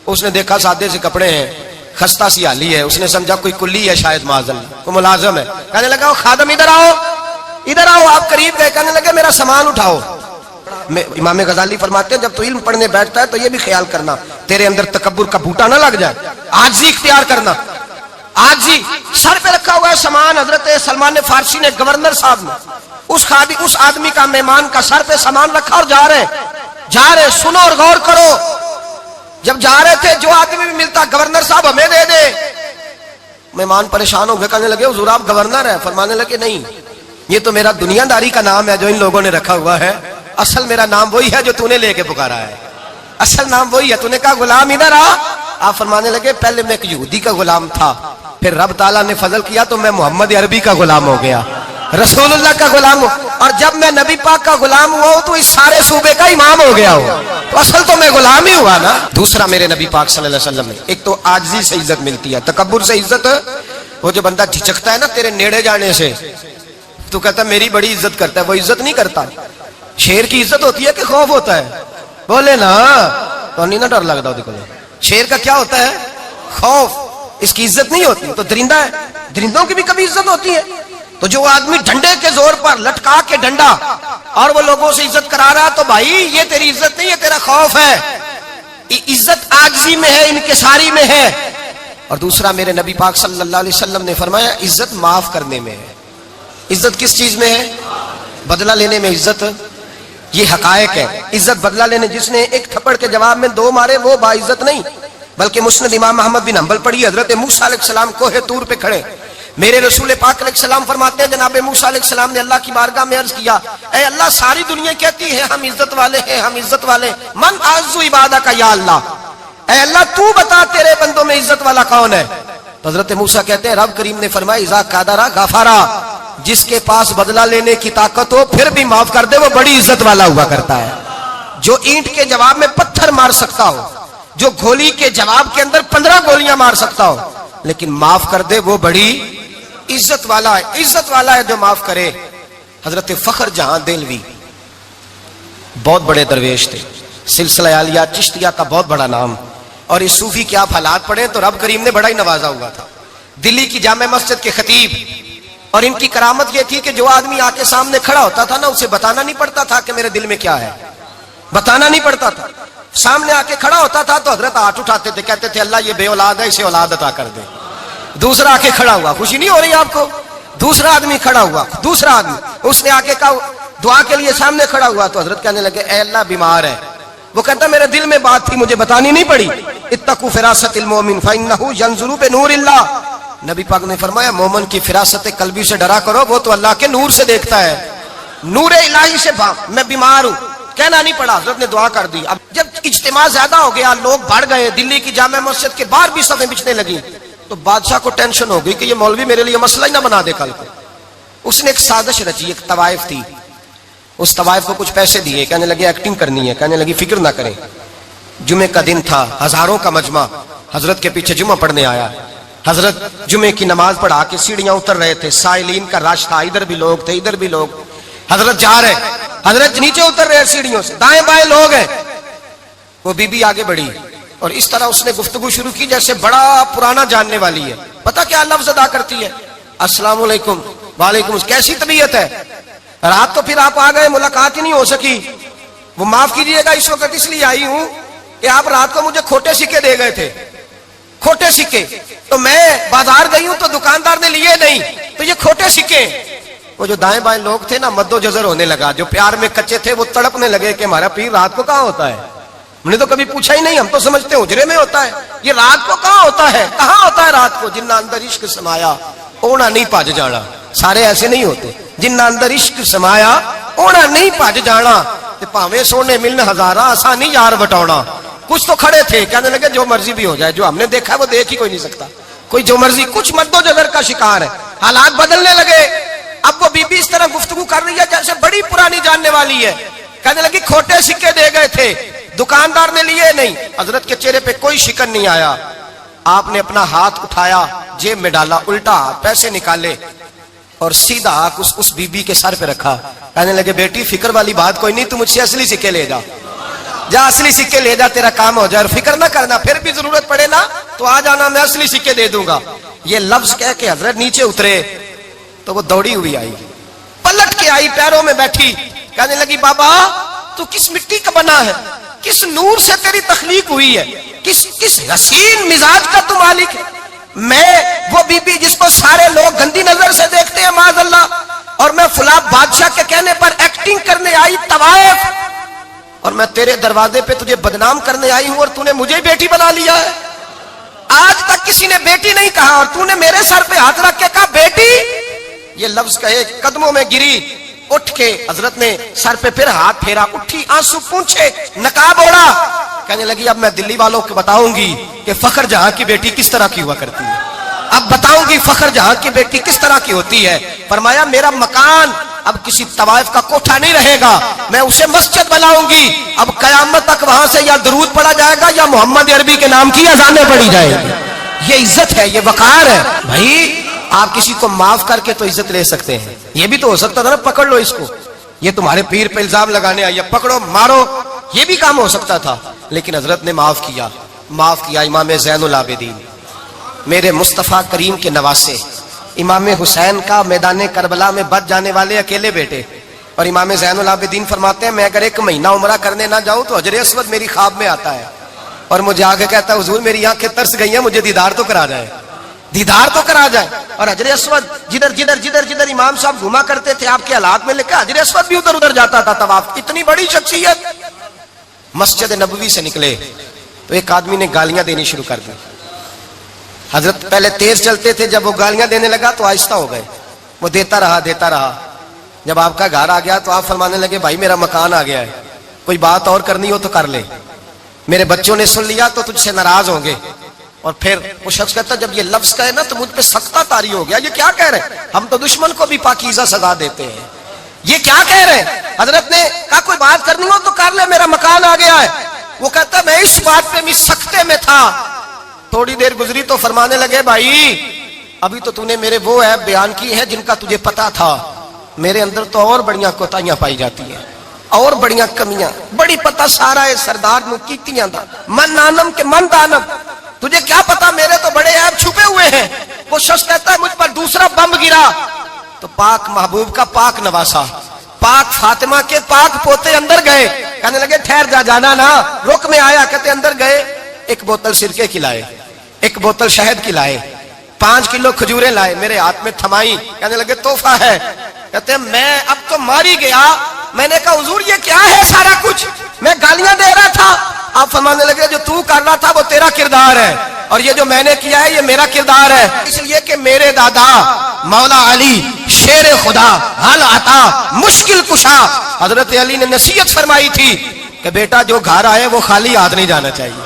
اس نے دیکھا سادے سے کپڑے ہیں, خستہ سی حالی ہے, اس نے سمجھا کوئی کلی ہے شاید, معاذ اللہ کوئی ملازم ہے. کہنے لگا خادم ادھر آؤ, ادھر آؤ. آپ قریب گئے, کہنے لگے میرا سامان اٹھاؤ. امام غزالی فرماتے ہیں جب تو علم پڑھنے بیٹھتا ہے تو یہ بھی خیال کرنا تیرے اندر تکبر کا بوٹا نہ لگ جائے, عاجزی اختیار کرنا. عاجزی, سر پہ رکھا ہوا ہے سامان. حضرت سلمان فارسی نے, گورنر صاحب نے, اس آدمی کا, مہمان کا سر پہ سامان رکھا اور جا رہے. سنو اور غور کرو. جب جا رہے تھے جو آدمی بھی ملتا, گورنر صاحب ہمیں دے دے. مہمان پریشان ہو گئے, کہنے لگے حضور آپ گورنر ہیں؟ فرمانے لگے نہیں, یہ تو میرا دنیا داری کا نام ہے جو ان لوگوں نے رکھا ہوا ہے, اصل میرا نام وہی ہے جو تو نے لے کے پکارا ہے, اصل نام وہی ہے. تو نے کہا غلام ادھر آ. آپ فرمانے لگے پہلے میں ایک یہودی کا غلام تھا, پھر رب تعالیٰ نے فضل کیا تو میں محمد عربی کا غلام ہو گیا, رسول اللہ کا غلام ہو, اور جب میں نبی پاک کا غلام ہوا ہوں تو اس سارے صوبے کا امام ہو گیا ہوں, تو اصل تو میں غلام ہی ہوا نا. دوسرا میرے نبی پاک صلی اللہ علیہ وسلم نے, ایک تو عاجزی سے عزت ملتی ہے, تکبر سے عزت, وہ جو بندہ جھجکتا ہے نا تیرے نیڑے جانے سے, تو کہتا ہے میری بڑی عزت کرتا ہے, وہ عزت نہیں کرتا. شیر کی عزت ہوتی ہے کہ خوف ہوتا ہے؟ بولے نا, تو نہیں نا ڈر لگتا. شیر کا کیا ہوتا ہے؟ خوف, اس کی عزت نہیں ہوتی. تو درندہ ہے, درندوں کی بھی کبھی عزت ہوتی ہے. تو جو آدمی ڈنڈے کے زور پر لٹکا کے ڈنڈا اور وہ لوگوں سے عزت کرا رہا, تو بھائی یہ تیری عزت نہیں ہے, تیرا خوف ہے. عزت عاجزی میں ہے, انکساری میں ہے. اور دوسرا میرے نبی پاک صلی اللہ علیہ وسلم نے فرمایا عزت معاف کرنے میں ہے. عزت کس چیز میں ہے؟ بدلہ لینے میں عزت. یہ حقائق ہے. عزت بدلہ لینے, جس نے ایک تھپڑ کے جواب میں 2 مارے وہ باعزت نہیں. بلکہ مسند امام احمد بن حنبل پڑھی, حضرت موسیٰ علیہ السلام کوہ طور پہ کھڑے, میرے رسول پاک علیہ السلام فرماتے ہیں جناب موسیٰ علیہ السلام نے اللہ کی بارگاہ میں عرض کیا, اے اللہ ساری دنیا کہتی ہے ہم عزت والے ہیں, ہم عزت والے, من اعز عبادک یا اللہ, اے اللہ تو بتا تیرے بندوں میں عزت والا کون ہے؟ تو حضرت موسیٰ کہتے ہیں رب کریم نے فرمایا اذا قادر غفارا, جس کے پاس بدلہ لینے کی طاقت ہو پھر بھی معاف کر دے وہ بڑی عزت والا ہوا کرتا ہے. جو اینٹ کے جواب میں پتھر مار سکتا ہو, جو گولی کے جواب کے اندر 15 گولیاں مار سکتا ہو, لیکن معاف کر دے وہ بڑی عزت والا ہے. عزت والا ہے جو معاف کرے. حضرت فخر جہاں دہلوی بہت بڑے درویش تھے, سلسلہ عالیہ چشتیہ کا بہت بڑا نام, اور اس صوفی کے آپ حالات پڑھیں تو رب کریم نے بڑا ہی نوازا ہوا تھا. دلی کی جامع مسجد کے خطیب, اور ان کی کرامت یہ تھی کہ جو آدمی آ کے سامنے کھڑا ہوتا تھا نا اسے بتانا نہیں پڑتا تھا کہ میرے دل میں کیا ہے، بتانا نہیں پڑتا تھا. سامنے آ کے کھڑا ہوتا تھا تو حضرت ہاتھ اٹھاتے تھے، کہتے تھے اللہ یہ بے اولاد ہے، اسے اولاد عطا کر دے. دوسرا آ کے کھڑا ہوا، خوشی نہیں ہو رہی آپ کو؟ دوسرا آدمی کھڑا ہوا، دوسرا آدمی اس نے آ کے کہا دعا کے لیے سامنے کھڑا ہوا تو حضرت کہنے لگے اے اللہ بیمار ہے. وہ کہتا میرے دل میں بات تھی مجھے بتانی نہیں پڑی. اتقوا فراست المؤمن فانه ينظر بنور اللہ. نبی پاک نے فرمایا مومن کی فراست قلبی سے ڈرا کرو، وہ تو اللہ کے نور سے دیکھتا ہے، نور الہی سے. میں بیمار ہوں کہنا نہیں پڑا، حضرت نے دعا کر دی. اب جب اجتماع زیادہ ہو گیا، لوگ بڑھ گئے، دلی کی جامع مسجد کے باہر بھی صفیں بچھنے لگی، تو بادشاہ کو ٹینشن ہو گئی کہ یہ مولوی میرے لیے مسئلہ ہی نہ بنا دے کل کو. اس نے ایک سازش رچی، ایک طوائف تھی، اس طوائف کو کچھ پیسے دیے، کہنے لگے ایکٹنگ کرنی ہے، کہنے لگی فکر نہ کریں. جمعے کا دن تھا، ہزاروں کا مجمع حضرت کے پیچھے جمعہ پڑھنے آیا. حضرت جمعے کی نماز پڑھا کے سیڑھیاں اتر رہے تھے، سائلین کا رش تھا، ادھر بھی لوگ تھے ادھر بھی لوگ. حضرت جا رہے، حضرت نیچے اتر رہے سیڑھیوں سے، دائیں بائیں لوگ ہیں. وہ بی بی آگے بڑھی اور اس طرح اس نے گفتگو شروع کی جیسے بڑا پرانا جاننے والی ہے. پتہ کیا لفظ ادا کرتی ہے؟ السلام علیکم. وعلیکم. کیسی طبیعت ہے؟ رات تو پھر آپ آ گئے، ملاقات ہی نہیں ہو سکی. وہ معاف کیجئے گا اس وقت اس لیے آئی ہوں کہ آپ رات کو مجھے کھوٹے سکے دے گئے تھے، کھوٹے سکے. تو میں بازار گئی ہوں تو دکاندار نے لیے نہیں، تو یہ کھوٹے سکے. وہ جو دائیں بائیں لوگ تھے نا مد و جزر ہونے لگا. جو پیار میں کچے تھے وہ تڑپنے لگے کہ ہمارا پیر رات کو کہاں ہوتا ہے. ہم نے تو کبھی پوچھا ہی نہیں، ہم تو سمجھتے حجرے میں ہوتا ہے، یہ رات کو کہاں ہوتا ہے، کہاں ہوتا ہے رات کو. جنہ اندر عشق سمایا اونا نہیں پج جانا. سارے ایسے نہیں ہوتے. جنہ اندر عشق سمایا اونا نہیں پج جانا. پاویں سونے ملن ہزارہ آسانی یار بٹاؤنا. کچھ تو کھڑے تھے کہنے لگے جو مرضی بھی ہو جائے، جو ہم نے دیکھا وہ دیکھ ہی کوئی نہیں سکتا، کوئی جو مرضی. کچھ مد و جزر کا شکار ہے. حالات بدلنے لگے. اب وہ بی بی اس طرح گفتگو کر رہی ہے جیسے بڑی پرانی جاننے والی ہے. کہنے لگی کھوٹے سکے دے گئے تھے، دکاندار نے لیے نہیں. حضرت کے چہرے پہ کوئی شکن نہیں آیا. آپ نے اپنا ہاتھ اٹھایا، جیب میں ڈالا، الٹا پیسے نکالے اور سیدھا آنکھ اس بی بی کے سر پہ رکھا. کہنے لگے بیٹی فکر والی بات کوئی نہیں، تم مجھ سے اصلی سکے لے جا، جا اصلی سکے لے جا، تیرا کام ہو جائے. اور فکر نہ کرنا، پھر بھی ضرورت پڑے نا تو آ جانا، میں اصلی سکے دے دوں گا. یہ لفظ کہہ کے حضرت نیچے اترے تو وہ دوڑی ہوئی آئی، پلٹ کے آئی، پیروں میں بیٹھی. کہنے لگی بابا تو کس مٹی کا بنا ہے، کس نور سے تیری تخلیق ہوئی ہے، کس حسین مزاج کا تو مالک ہے. میں وہ بی بی جس کو سارے لوگ گندی نظر سے دیکھتے ہیں معاذ اللہ، اور میں فلاں بادشاہ کے کہنے پر ایکٹنگ کرنے آئی طوائف، اور میں تیرے دروازے پہ تجھے بدنام کرنے آئی ہوں اور تو نے مجھے بیٹی بنا لیا ہے. آج تک کسی نے بیٹی نہیں کہا اور تو نے میرے سر پہ ہاتھ رکھ کے کہا بیٹی. یہ لفظ کہے قدموں میں گری، اٹھ کے حضرت نے سر پہ پھر ہاتھ پھیرا، اٹھی، آنسو پونچھے، نقاب اوڑا. کہنے لگی اب میں دلی والوں کو بتاؤں گی کہ فخر جہاں کی بیٹی کس طرح کی ہوا کرتی ہے. اب بتاؤں گی فخر جہاں کی بیٹی کس طرح کی ہوتی ہے. فرمایا میرا مکان اب کسی طوائف کا کوٹھا نہیں رہے گا، میں اسے مسجد بناؤں گی. اب قیامت تک وہاں سے یا درود پڑھا جائے گا یا محمد عربی کے نام کی اذانیں پڑھی جائے گی. یہ عزت ہے، یہ وقار ہے. بھائی آپ کسی کو معاف کر کے تو عزت لے سکتے ہیں. یہ بھی تو ہو سکتا تھا نا پکڑ لو اس کو، یہ تمہارے پیر پہ الزام لگانے آئی ہے، پکڑو مارو، یہ بھی کام ہو سکتا تھا. لیکن حضرت نے معاف کیا، معاف کیا. امام زین العابدین میرے مصطفیٰ کریم کے نواسے، امام حسین کا میدان کربلا میں بچ جانے والے اکیلے بیٹے. اور امام زین العابدین فرماتے ہیں میں اگر 1 مہینہ عمرہ کرنے نہ جاؤں تو حجر اسود میری خواب میں آتا ہے اور مجھے آگے کہتا ہے حضور میری آنکھیں ترس گئی ہیں، مجھے دیدار تو کرا جائے، دیدار تو کرا جائے. اور حجر اسود جدھر جدھر جدھر جدھر امام صاحب گھوما کرتے تھے آپ کے حالات میں لکھا حجر اسود بھی ادھر ادھر جاتا تھا طواف. اتنی بڑی شخصیت. مسجد نبوی سے نکلے تو ایک آدمی نے گالیاں دینی شروع کر دی. حضرت پہلے تیز چلتے تھے، جب وہ گالیاں دینے لگا تو آہستہ ہو گئے. وہ دیتا رہا دیتا رہا. جب آپ کا گھر آ گیا تو آپ فرمانے لگے بھائی میرا مکان آ گیا ہے، کوئی بات اور کرنی ہو تو کر لے، میرے بچوں نے سن لیا تو تجھ سے ناراض ہوں گے. اور پھر وہ شخص کہتا جب یہ لفظ کہے نا تو مجھ پہ سختہ طاری ہو گیا، یہ کیا کہہ رہے ہیں، ہم تو دشمن کو بھی پاکیزہ سزا دیتے ہیں، یہ کیا کہہ رہے ہیں. حضرت نے کہا کوئی بات کرنی ہو تو کر لے، میرا مکان آ گیا ہے. وہ کہتا میں اس بات پہ بھی سختے میں تھا. تھوڑی دیر گزری تو فرمانے لگے بھائی ابھی تو تو نے میرے وہ عیب بیان کی ہے جن کا تجھے پتا تھا، میرے اندر تو اور بڑیاں کوتاہیاں پائی جاتی ہیں، اور بڑیاں کمیاں، بڑی پتا سارا ہے سردار نو کیتیاں دا من نانم کے من دانم، تجھے کیا پتا میرے تو بڑے عیب چھپے ہوئے ہیں. وہ شخص کہتا ہے مجھ پر دوسرا بم گرا تو پاک محبوب کا پاک نواسا پاک فاطمہ کے پاک پوتے اندر گئے. کہنے لگے ٹھہر جا, جانا نا. رک میں آیا. کہتے اندر گئے, ایک بوتل سرکے کی لائے, ایک بوتل شہد کی لائے, 5 کلو کھجوریں لائے, میرے ہاتھ میں تھمائی. کہنے لگے تحفہ ہے. کہتے میں اب تو ماری گیا. میں نے کہا حضور یہ کیا ہے سارا کچھ, میں گالیاں دے رہا تھا. آپ فرمانے لگے جو تو کر رہا تھا وہ تیرا کردار ہے, اور یہ جو میں نے کیا ہے یہ میرا کردار ہے. اس لیے کہ میرے دادا مولا علی شیر خدا حل عطا مشکل کشا, حضرت علی نے نصیحت فرمائی تھی کہ بیٹا جو گھر آئے وہ خالی ہاتھ نہیں جانا چاہیے,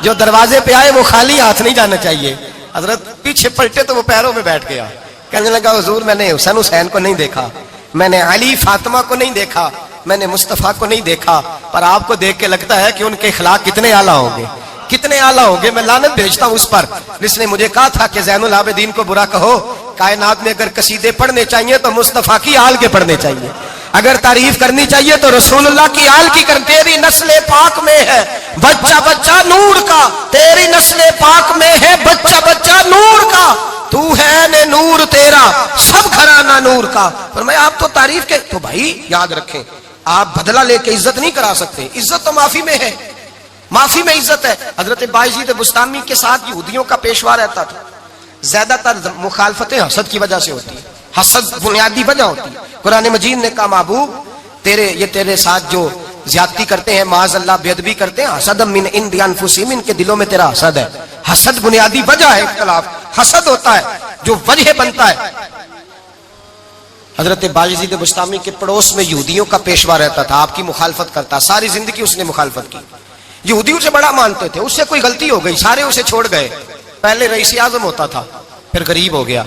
جو دروازے پہ آئے وہ خالی ہاتھ نہیں جانا چاہیے. حضرت پیچھے پلٹے تو وہ پیروں میں بیٹھ گیا. کہنے لگا حضور میں نے حسین کو نہیں دیکھا, میں نے علی فاطمہ کو نہیں دیکھا, میں نے مصطفیٰ کو نہیں دیکھا, پر آپ کو دیکھ کے لگتا ہے کہ ان کے اخلاق کتنے اعلیٰ ہوں گے, کتنے اعلیٰ ہوں گے. میں لعنت بھیجتا ہوں اس پر جس نے مجھے کہا تھا کہ زین العابدین کو برا کہو. کائنات میں اگر قصیدے پڑھنے چاہیے تو مصطفیٰ کی آل کے پڑھنے چاہیے, اگر تعریف کرنی چاہیے تو رسول اللہ کی آل کی کر. تیری نسل پاک میں ہے بچہ بچہ نور کا, تیری نسل پاک میں ہے بچہ بچہ نور کا, تو ہے نے نور تیرا سب گھرانہ نور کا. فرمایا آپ تو تعریف کے, تو بھائی یاد رکھیں آپ بدلہ لے کے عزت نہیں کرا سکتے, عزت تو معافی میں ہے, معافی میں عزت ہے. حضرت بایزید بستامی کے ساتھ یہودیوں کا پیشوا رہتا تھا. زیادہ تر مخالفتیں حسد کی وجہ سے ہوتی ہے, حسد بنیادی وجہ ہوتی ہے. قرآن مجید نے کہا محبوب تیرے ساتھ جو زیادتی کرتے ہیں معاذ اللہ بے ادبی کرتے ہیں, حسد من عند انفسہم, ان کے دلوں میں تیرا حسد ہے. حسد بنیادی وجہ ہے اختلاف, حسد ہوتا ہے جو وجہ بنتا ہے. حضرت بایزید بستامی کے پڑوس میں یہودیوں کا پیشوا رہتا تھا, آپ کی مخالفت کرتا, ساری زندگی اس نے مخالفت کی. یہودیوں سے بڑا مانتے تھے, اس سے کوئی غلطی ہو گئی سارے اسے چھوڑ گئے. پہلے رئیس اعظم ہوتا تھا پھر غریب ہو گیا.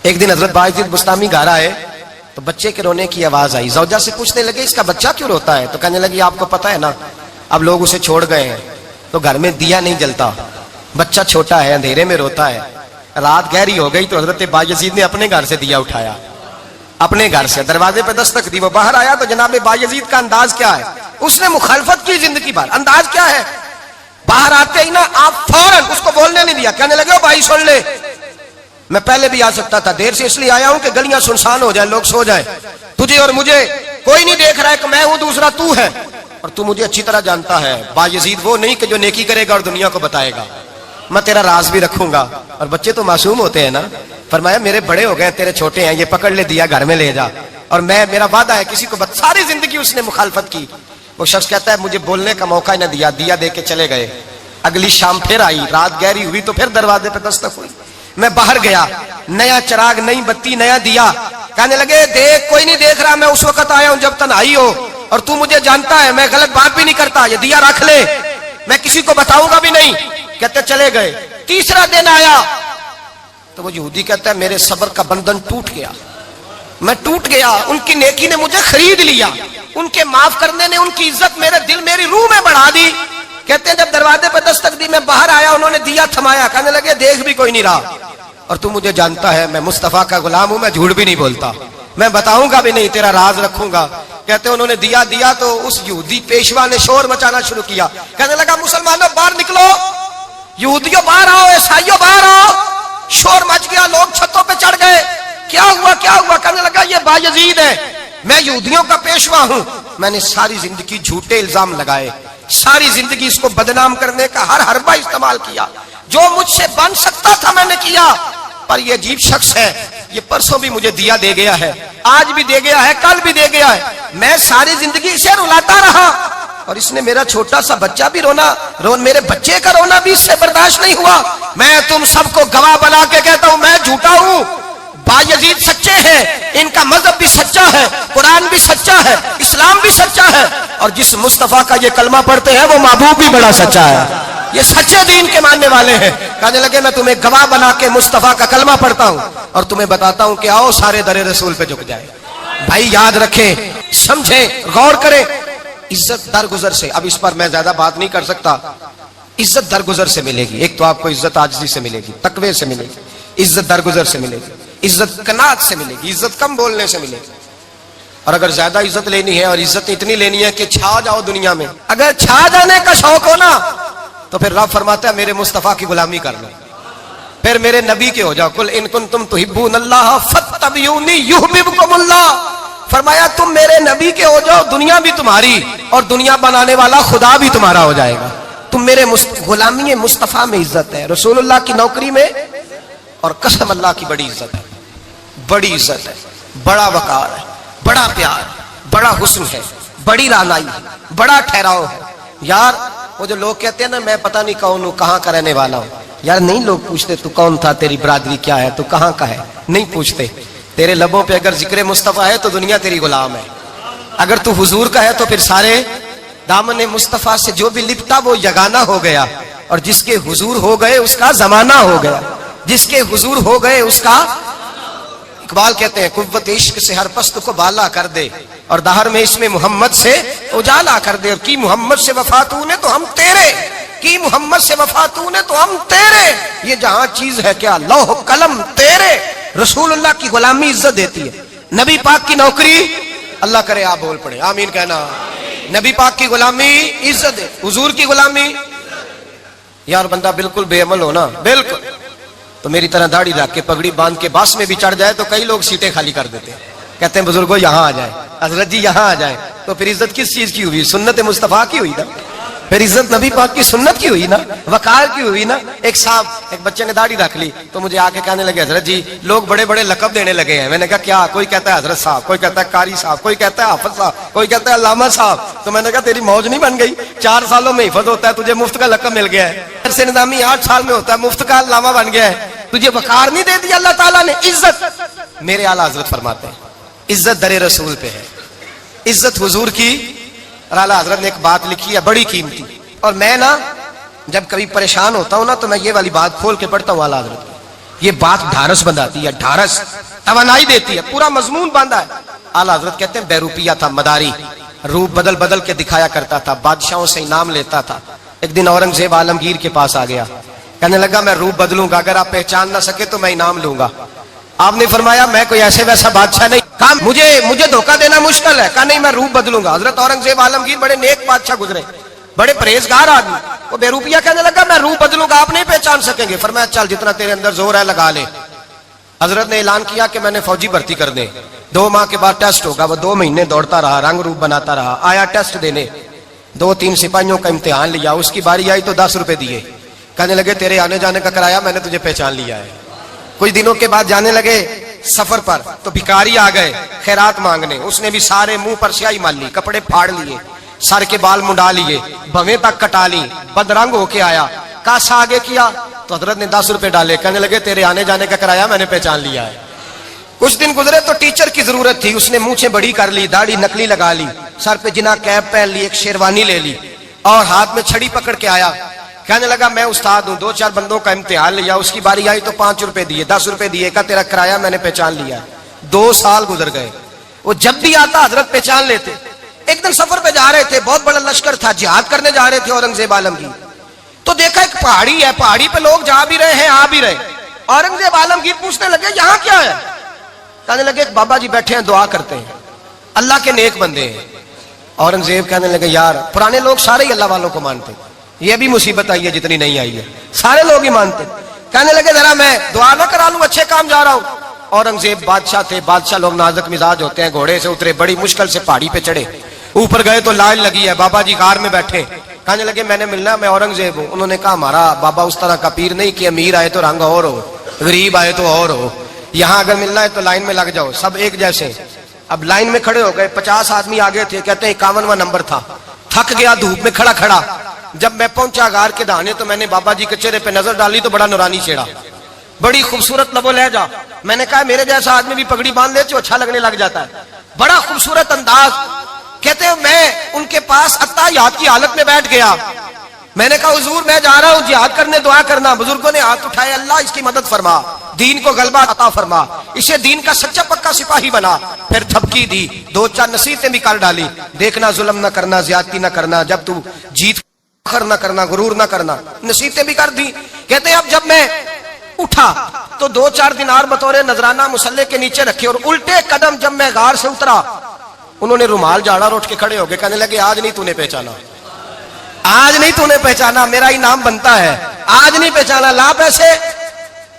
ایک دن حضرت بایزید بستامی گھر آئے تو بچے کے رونے کی آواز آئی. زوجہ سے پوچھنے لگے اس کا بچہ کیوں روتا ہے, تو کہنے لگی آپ کو پتا ہے نا اب لوگ اسے چھوڑ گئے ہیں تو گھر میں دیا نہیں جلتا, بچہ چھوٹا ہے اندھیرے میں روتا ہے. رات گہری ہو گئی تو حضرت بایزید نے اپنے گھر سے دیا اٹھایا, اپنے گھر سے دروازے پہ دستک دی. وہ باہر آیا تو جناب بایزید کا انداز کیا ہے, اس نے مخالفت کی زندگی بھر. انداز کیا ہے, باہر آتے ہی نا آپ فوراً اس کو بولنے نہیں دیا. کہنے لگے بھائی سن لے, میں پہلے بھی آ سکتا تھا, دیر سے اس لیے آیا ہوں کہ گلیاں سنسان ہو جائیں, لوگ سو جائیں. تجھے اور مجھے کوئی نہیں دیکھ رہا ہے کہ میں ہوں دوسرا تو ہے, اور تو مجھے اچھی طرح جانتا ہے. بایزید وہ نہیں کہ جو نیکی کرے گا اور دنیا کو بتائے گا, میں تیرا راز بھی رکھوں گا. اور بچے تو معصوم ہوتے ہیں نا. فرمایا میرے بڑے ہو گئے تیرے چھوٹے ہیں, یہ پکڑ لے دیا گھر میں لے جا, اور میرا وعدہ ہے کسی کو ساری زندگی اس نے مخالفت کی. وہ شخص کہتا ہے مجھے بولنے کا موقع نہ دیا, دیا دے کے چلے گئے. اگلی شام پھر آئی, رات گہری ہوئی تو پھر دروازے پہ دستک ہوئی. میں باہر گیا, نیا چراغ نئی بتی نیا دیا. کہنے لگے دیکھ کوئی نہیں دیکھ رہا, میں اس وقت آیا ہوں جب تنہائی ہو, اور تو مجھے جانتا ہے میں غلط بات بھی نہیں کرتا, یہ دیا رکھ لے, میں کسی کو بتاؤں گا بھی نہیں. کہتے چلے گئے. تیسرا دن آیا تو وہ یہودی کہتا ہے میرے صبر کا بندھن ٹوٹ گیا, میں ٹوٹ گیا. ان کی نیکی نے مجھے خرید لیا, ان کے معاف کرنے نے ان کی عزت میرے دل میری روح میں بڑھا دی. کہتے ہیں جب دروازے پہ دستک دی میں باہر آیا, انہوں نے دیا تھمایا. کہنے لگے دیکھ بھی کوئی نہیں رہا, اور تو مجھے جانتا ہے میں مصطفیٰ کا غلام ہوں, میں جھوٹ بھی نہیں بولتا, میں بتاؤں گا بھی نہیں, تیرا راز رکھوں گا. کہتے انہوں نے دیا تو اس یہودی پیشوا نے شور مچانا شروع کیا. کہنے لگا مسلمانوں باہر نکلو, یہودیوں باہر آؤ, عیسائیوں باہر آؤ. شور مچ گیا, لوگ چھتوں پہ چڑھ گئے. کیا ہوا کیا ہوا؟ کہنے لگا یہ بایزید ہے, میں یہودیوں کا پیشوا ہوں, میں نے ساری زندگی جھوٹے الزام لگائے, ساری زندگی اس کو بدنام کرنے کا ہر حربہ استعمال کیا, جو مجھ سے بن سکتا تھا میں نے کیا. پر یہ عجیب شخص ہے, یہ پرسوں بھی مجھے دیا دے گیا ہے, آج بھی دے گیا ہے, کل بھی دے گیا ہے. میں ساری زندگی اسے رلاتا رہا, اور اس نے میرا چھوٹا سا بچہ بھی میرے بچے کا رونا بھی اس سے برداشت نہیں ہوا. میں تم سب کو گواہ بنا کے کہتا ہوں میں جھوٹا ہوں, بایزید سچے ہیں, ان کا مذہب بھی سچا ہے, قرآن بھی سچا ہے, اسلام بھی سچا ہے, اور جس مصطفیٰ کا یہ کلمہ پڑھتے ہیں وہ محبوب بھی بڑا سچا ہے, یہ سچے دین کے ماننے والے ہیں. کہنے لگے میں تمہیں گواہ بنا کے مصطفیٰ کا کلمہ پڑھتا ہوں اور تمہیں بتاتا ہوں کہ آؤ سارے در رسول پہ جھک جائے. بھائی یاد رکھیں, سمجھیں, غور کریں. عزت درگزر سے, اب اس پر میں زیادہ بات نہیں کر سکتا, عزت درگزر سے ملے گی. ایک تو آپ کو عزت عاجزی سے ملے گی, تقوی سے ملے گی, عزت درگزر سے ملے گی, عزت قناعت سے ملے گی, عزت کم بولنے سے ملے گی. اور اگر زیادہ عزت لینی ہے اور عزت اتنی لینی ہے کہ چھا جاؤ دنیا میں, اگر چھا جانے کا شوق ہو نا تو پھر رب فرماتا ہے میرے مصطفیٰ کی غلامی کر لو, پھر میرے نبی کے ہو جاؤ. قل ان کنتم تحبون اللہ فاتبعونی یحببکم اللہ. فرمایا تم میرے نبی کے ہو جاؤ, دنیا بھی تمہاری اور دنیا بنانے والا خدا بھی تمہارا ہو جائے گا. تم میرے غلامی مصطفیٰ میں عزت ہے, رسول اللہ کی نوکری میں, اور قسم اللہ کی بڑی عزت ہے, بڑی عزت ہے, بڑا وقار ہے, بڑا پیار, بڑا حسن ہے, بڑی رانائی ہے, بڑا ٹھہراؤ ہے. یار وہ جو لوگ کہتے ہیں نا میں پتہ نہیں کون ہوں, کہاں کا رہنے والا ہوں, یار نہیں لوگ پوچھتے تو کون تھا, تیری برادری کیا ہے, تو کہاں کا ہے, نہیں پوچھتے. تیرے لبوں پہ اگر ذکر مصطفیٰ ہے تو دنیا تیری غلام ہے. اگر تو حضور کا ہے تو پھر سارے دامن مصطفیٰ سے جو بھی لپٹا وہ یگانہ ہو گیا, اور جس کے حضور ہو گئے اس کا زمانہ ہو گیا, جس کے حضور ہو گئے اس کا. اقبال کہتے ہیں قوت عشق سے ہر پست کو بالا کر دے, اور دہر میں اس میں محمد سے اجالا کر دے. اور کی محمد سے وفا تو نے تو ہم تیرے, کی محمد سے وفا تو نے تو ہم تیرے, یہ جہاں چیز ہے کیا لوح قلم تیرے. رسول اللہ کی غلامی عزت دیتی ہے, نبی پاک کی نوکری, اللہ کرے آپ بول پڑے آمین کہنا. نبی پاک کی غلامی عزت ہے, حضور کی غلامی. یار بندہ بالکل بے عمل ہو نا, بالکل, تو میری طرح داڑھی رکھ کے پگڑی باندھ کے باس میں بھی چڑھ جائے تو کئی لوگ سیٹیں خالی کر دیتے ہیں, کہتے ہیں بزرگوں یہاں آ جائیں, حضرت جی یہاں آ جائیں. تو پھر عزت کس چیز کی ہوئی, سنت مصطفیٰ کی ہوئی نا, پھر عزت نبی پاک کی سنت کی ہوئی نا, وقار کی ہوئی نا. ایک صاحب, ایک بچے نے داڑھی رکھ لی تو مجھے آ کے کہنے لگے حضرت جی لوگ بڑے بڑے لقب دینے لگے ہیں. میں نے کہا کیا, کوئی کہتا ہے حضرت صاحب, کوئی کہتا ہے قاری صاحب, کوئی کہتا ہے حافظ صاحب, کوئی کہتا ہے علامہ صاحب. تو میں نے کہا تیری موج نہیں بن گئی, 4 سالوں میں حفظ ہوتا ہے, تجھے مفت کا لقب مل گیا ہے. سے نظامی 8 سال میں ہوتا ہے, مفت کا علامہ بن گیا ہے, تجھے وقار نہیں دے دیا اللہ تعالیٰ نے. عزت میرے اعلیٰ حضرت فرماتے ہیں عزت در رسول پہ ہے, عزت حضور کی. اور اعلیٰ حضرت نے ایک بات لکھی ہے بڑی قیمتی, اور میں نا جب کبھی پریشان ہوتا ہوں نا تو میں یہ والی بات کھول کے پڑھتا ہوں اعلیٰ حضرت کی. یہ بات ڈھارس بندھاتی ہے, ڈھارس توانائی دیتی ہے, پورا مضمون باندھا ہے. اعلیٰ حضرت کہتے ہیں بیروپیہ تھا مداری, روپ بدل بدل کے دکھایا کرتا تھا, بادشاہوں سے انعام لیتا تھا. ایک دن اورنگزیب عالمگیر کے پاس آ گیا, کہنے لگا میں روپ بدلوں گا, اگر آپ پہچان نہ سکے تو میں انعام لوں گا. آپ نے فرمایا میں کوئی ایسے ویسا بادشاہ نہیں, کہا مجھے دھوکہ دینا مشکل ہے, کہا نہیں میں روپ بدلوں گا. حضرت اورنگزیب عالمگیر بڑے نیک بادشاہ گزرے, بڑے پرہیزگار آدمی, وہ بے روپیہ کہنے لگا میں روپ بدلوں گا, آپ نہیں پہچان سکیں گے. فرمایا چل جتنا تیرے اندر زور ہے لگا لے. حضرت نے اعلان کیا کہ میں نے فوجی بھرتی کر دیں, 2 ماہ کے بعد ٹیسٹ ہوگا. وہ 2 مہینے دوڑتا رہا, رنگ روپ بناتا رہا, آیا ٹیسٹ دینے, 2-3 سپاہیوں کا امتحان لیا, اس کی باری آئی تو 10 روپے دیے, کہنے لگے تیرے آنے جانے کا کرایہ میں نے تجھے پہچان لیا ہے. کچھ دنوں کے بعد جانے لگے سفر پر تو بھکاری آ گئے خیرات مانگنے, اس نے بھی سارے منہ پر سیاہی مال لی, کپڑے پھاڑ لیے, سر کے بال منڈا لیے, بھویں تک کٹا لی, بدرنگ ہو کے آیا. کاسا آگے کیا تو حضرت نے 10 روپے ڈالے, کہنے لگے تیرے آنے جانے کا کرایہ میں نے پہچان لیا ہے. کچھ دن گزرے تو ٹیچر کی ضرورت تھی, اس نے مونچھیں بڑی کر لی, داڑھی نکلی لگا لی, سر پہ جنا کیپ پہن لی, ایک شیروانی لے لی, اور ہاتھ میں چھڑی پکڑ کے آیا. کہنے لگا میں استاد ہوں, 2-4 بندوں کا امتحان لیا, اس کی باری آئی تو 5 روپے دیے, 10 روپے دیے, کہا تیرا کرایہ میں نے پہچان لیا. 2 سال گزر گئے, وہ جب بھی آتا حضرت پہچان لیتے. ایک دن سفر پہ جا رہے تھے, بہت بڑا لشکر تھا, جہاد کرنے جا رہے تھے اورنگزیب عالمگیر. تو دیکھا ایک پہاڑی ہے, پہاڑی پہ لوگ جا بھی رہے ہیں آ بھی رہے. اورنگزیب عالمگیر پوچھنے لگے یہاں کیا ہے, کہنے لگے بابا جی بیٹھے ہیں دعا کرتے ہیں, اللہ کے نیک بندے ہیں. اورنگزیب کہنے لگے یار پرانے لوگ سارے ہی اللہ والوں کو مانتے, یہ بھی مصیبت آئی ہے جتنی نہیں آئی ہے, سارے لوگ ہی مانتے. کہنے لگے ذرا میں دعا نہ کرا لوں, اچھے کام جا رہا ہوں. اورنگزیب بادشاہ تھے, بادشاہ لوگ نازک مزاج ہوتے ہیں, گھوڑے سے اترے, بڑی مشکل سے پہاڑی پہ چڑھے, اوپر گئے تو لائن لگی ہے, بابا جی غار میں بیٹھے. کہنے لگے میں نے ملنا, میں اورنگزیب ہوں. انہوں نے کہا ہمارا بابا اس طرح کا پیر نہیں کہ امیر آئے تو رنگ اور ہو, غریب آئے تو اور ہو, یہاں اگر ملنا ہے تو لائن میں لگ جاؤ, سب ایک جیسے. اب لائن میں کھڑے ہو گئے, 50 آدمی آگے تھے, کہتے ہیں 51واں نمبر تھا. تھک گیا دھوپ میں کھڑا کھڑا. جب میں پہنچا غار کے دہانے تو میں نے بابا جی کے چہرے پہ نظر ڈالی تو بڑا نورانی چہرہ, بڑی خوبصورت لب و لہجہ. میں نے کہا میرے جیسا آدمی بھی پگڑی باندھ لے تو اچھا لگنے لگ جاتا ہے, بڑا خوبصورت انداز. کہتے ہیں میں ان کے پاس اتحیات کی حالت میں بیٹھ گیا. میں نے کہا حضور میں جا رہا ہوں جہاد کرنے, دعا کرنا. بزرگوں نے ہاتھ اٹھائے, اللہ اس کی مدد فرما, دین کو غلبہ عطا فرما, اسے دین کا سچا پکا سپاہی بنا. پھر تھپکی دی, 2-4 نصیحتیں بھی کر ڈالی, دیکھنا ظلم نہ کرنا, زیادتی نہ کرنا, جب تو جیت فخر نہ کرنا, غرور نہ کرنا, نصیحتیں بھی کر دی. کہتے ہیں اب جب میں اٹھا تو 2-4 دینار بطور نذرانہ مسلح کے نیچے رکھے, اور الٹے قدم جب میں غار سے اترا انہوں نے رومال جھاڑا اور اٹھ کے کھڑے ہو گئے. کہنے لگے آج نہیں تو نے پہچانا, آج نہیں تو نے پہچانا, میرا انعام بنتا ہے, آج نہیں پہچانا, لا پیسے.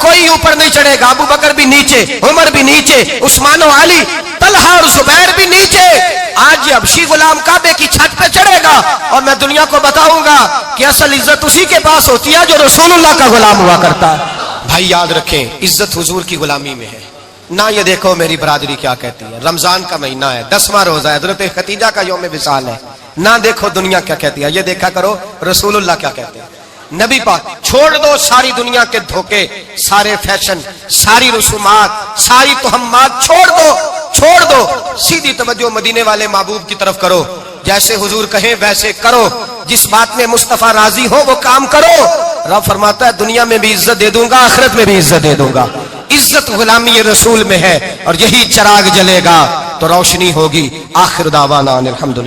کوئی اوپر نہیں چڑھے گا, ابو بکر بھی نیچے, عمر بھی نیچے, عثمان و علی, طلحہ اور زبیر بھی نیچے. آج یہ حبشی غلام کعبے کی چھت پہ چڑھے گا اور میں دنیا کو بتاؤں گا کہ اصل عزت اسی کے پاس ہوتی ہے جو رسول اللہ کا غلام ہوا کرتا ہے. بھائی یاد رکھیں, عزت حضور کی غلامی میں ہے. نہ یہ دیکھو میری برادری کیا کہتی ہے, رمضان کا مہینہ ہے, 10واں روزہ ہے, حضرت خدیجہ کا یوم وصال ہے. نہ دیکھو دنیا کیا کہتی ہے, یہ دیکھا کرو رسول اللہ کیا کہتے ہیں. نبی پاک چھوڑ دو ساری دنیا کے دھوکے, سارے فیشن, ساری رسومات, ساری تہمات چھوڑ دو, سیدھی توجہ مدینے والے محبوب کی طرف کرو. جیسے حضور کہیں ویسے کرو, جس بات میں مصطفیٰ راضی ہو وہ کام کرو. رب فرماتا ہے دنیا میں بھی عزت دے دوں گا, آخرت میں بھی عزت دے دوں گا. عزت غلامی رسول میں ہے, اور یہی چراغ جلے گا تو روشنی ہوگی. آخر دعوانا الحمدللہ.